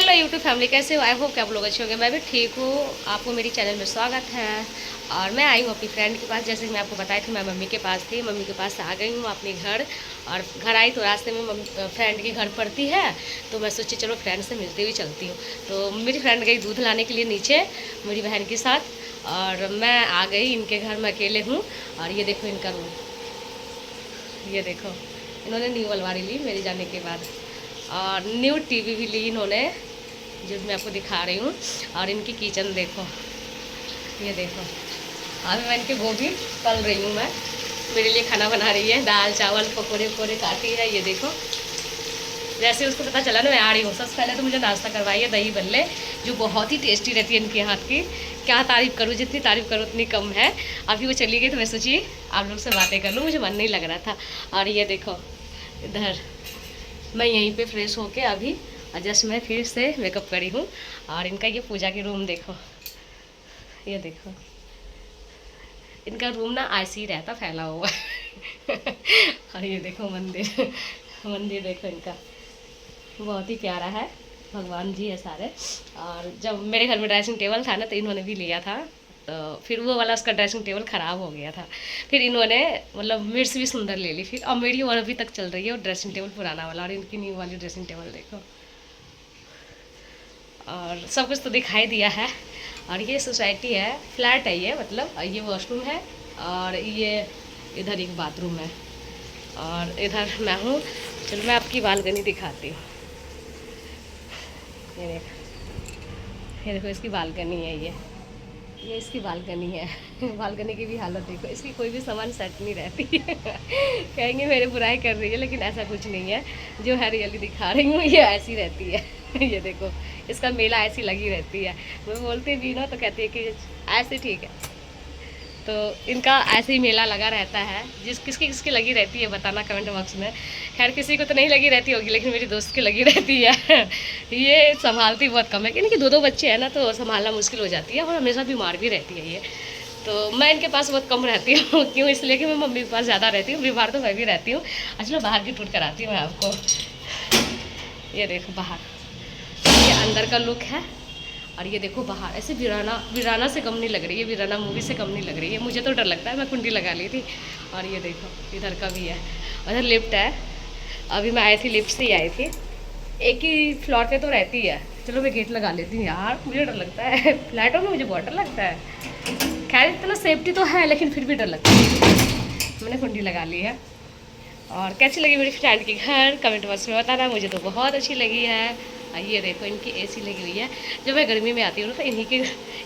Hello YouTube family, कैसे हो? I hope कि आप लोग अच्छे होंगे। मैं भी ठीक हूँ। आपको मेरी चैनल में स्वागत है। और मैं आई हूँ अपनी फ्रेंड के पास। जैसे कि मैं आपको बताई थी, मैं मम्मी के पास थी, मम्मी के पास आ गई हूँ अपने घर। और घर आई तो रास्ते में फ्रेंड के घर पड़ती है, तो मैं सोची चलो फ्रेंड से मिलते हुए चलती हूँ। तो मेरी फ्रेंड गई दूध लाने के लिए नीचे मेरी बहन के साथ, और मैं आ गई इनके घर में अकेले हूँ। और ये देखो इनका रूम, ये देखो इन्होंने न्यू अलमारी ली मेरे जाने के बाद, और न्यू टीवी भी ली इन्होंने, जो मैं आपको दिखा रही हूँ। और इनकी किचन देखो, ये देखो। अभी मैं इनके गोभी तल रही हूँ, मैं मेरे लिए खाना बना रही है, दाल चावल पकौड़े वकौड़े काटी है। ये देखो, जैसे उसको पता चला ना मैं आ रही हूँ, सबसे पहले तो मुझे नाश्ता करवाई है दही बल्ले, जो बहुत ही टेस्टी रहती है इनके हाथ की। क्या तारीफ़ करूँ, जितनी तारीफ़ करूँ उतनी कम है। अभी वो चली गई तो मैं सोची आप लोग से बातें कर लूँ, मुझे मन नहीं लग रहा था। और ये देखो इधर मैं यहीं पे फ्रेश होके अभी जस्ट मैं फिर से मेकअप करी हूँ। और इनका ये पूजा की रूम देखो, ये देखो इनका रूम ना ऐसे ही रहता फैला हुआ और ये देखो मंदिर, मंदिर देखो इनका बहुत ही प्यारा है, भगवान जी है सारे। और जब मेरे घर में ड्रेसिंग टेबल था ना, तो इन्होंने भी लिया था, तो फिर वो वाला उसका ड्रेसिंग टेबल ख़राब हो गया था। फिर इन्होंने मतलब मेरे से भी सुंदर ले ली फिर, और मेरी और अभी तक चल रही है वो ड्रेसिंग टेबल पुराना वाला। और इनकी न्यू वाली ड्रेसिंग टेबल देखो। और सब कुछ तो दिखाई दिया है। और ये सोसाइटी है, फ्लैट है ये, मतलब ये वॉशरूम है, और ये इधर एक बाथरूम है, और इधर मैं हूँ। चलो मैं आपकी बालकनी दिखाती हूँ। ये देखो, ये देखो इसकी बालकनी है, ये इसकी बालकनी है बालकनी की भी हालत देखो, इसकी कोई भी सामान सेट नहीं रहती कहेंगे मेरे बुराई कर रही है, लेकिन ऐसा कुछ नहीं है। जो है रियली दिखा रही हूँ, ये ऐसी रहती है ये देखो इसका मेला ऐसी लगी रहती है। मैं बोलती भी ना तो कहती है कि ऐसे ठीक है। तो इनका ऐसे ही मेला लगा रहता है। किसकी किसकी लगी रहती है बताना कमेंट बॉक्स में। खैर किसी को तो नहीं लगी रहती होगी, लेकिन मेरी दोस्त की लगी रहती है ये संभालती बहुत कम है, क्योंकि दो बच्चे हैं ना, तो संभालना मुश्किल हो जाती है, और हमेशा बीमार भी रहती है ये। तो मैं इनके पास बहुत कम रहती हूँ क्यों, इसलिए कि मैं मम्मी के पास ज़्यादा रहती हूँ, बीमार तो मैं भी रहती हूँ। अच्छा बाहर की टूट कराती हूँ मैं आपको। ये देखो बाहर, ये अंदर का लुक है। और ये देखो बाहर ऐसे वीराना, वीराना से कम नहीं लग रही है, वीराना मूवी से कम नहीं लग रही है। मुझे तो डर लगता है, मैं कुंडी लगा ली थी। और ये देखो इधर का भी है, उधर लिफ्ट है। अभी मैं आई थी, लिफ्ट से ही आई थी। एक ही फ्लोर पे तो रहती है। चलो मैं गेट लगा लेती हूँ यार, मुझे डर लगता है फ्लैटों में मुझे बहुत डर लगता है। खैर इतना सेफ्टी तो है, लेकिन फिर भी डर लगता है। मैंने कुंडी लगा ली है। और कैसी लगी मेरी फ्रेंड की घर कमेंट बॉक्स में बताना, मुझे तो बहुत अच्छी लगी है। ये देखो इनकी एसी लगी हुई है। जब मैं गर्मी में आती हूँ तो इन्हीं के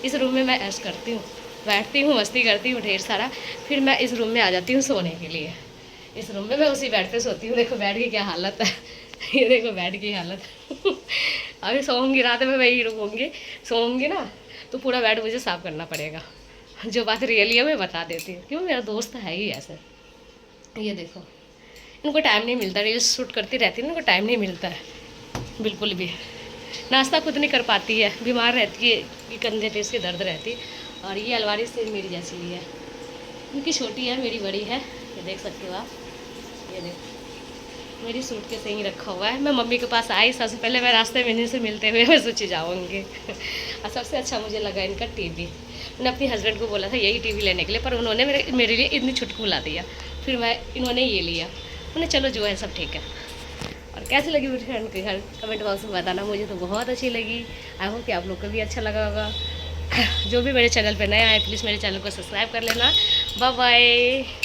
इस रूम में मैं ऐश करती हूँ, बैठती हूँ, मस्ती करती हूँ ढेर सारा। फिर मैं इस रूम में आ जाती हूँ सोने के लिए। इस रूम में मैं उसी बेड पे सोती हूँ। देखो बेड की क्या हालत है ये देखो बेड की हालत अभी सोऊंगी, रात में वही रुकूँगी, सोऊंगी ना तो पूरा बेड मुझे साफ़ करना पड़ेगा। जो बात रियली है मैं बता देती हूँ, क्यों मेरा दोस्त है ही ऐसे। ये देखो इनको टाइम नहीं मिलता, रील्स शूट करती रहती है, इनको टाइम नहीं मिलता है बिल्कुल भी। नाश्ता खुद नहीं कर पाती है, बीमार रहती है, ये कंधे पे इसके दर्द रहती है। और ये अलमारी से मेरी जैसी ही है, इनकी छोटी है मेरी बड़ी है, ये देख सकते हो आप। ये देखो मेरी सूट के सही रखा हुआ है। मैं मम्मी के पास आई, सबसे पहले मैं रास्ते में इन्हीं से मिलते हुए मैं सोची जाऊँगी और सबसे अच्छा मुझे लगा इनका टीवी। मैंने अपने हस्बैंड को बोला था यही टीवी लेने के लिए, पर उन्होंने मेरे लिए इतनी छुटकू ला दिया। फिर इन्होंने ये लिया। उन्हें चलो जो है सब ठीक है। और कैसी लगी मेरी फ्रेंड के घर कमेंट बॉक्स में बताना, मुझे तो बहुत अच्छी लगी। आई होप कि आप लोग को भी अच्छा लगा होगा। जो भी मेरे चैनल पे नया है प्लीज़ मेरे चैनल को सब्सक्राइब कर लेना। Bye bye.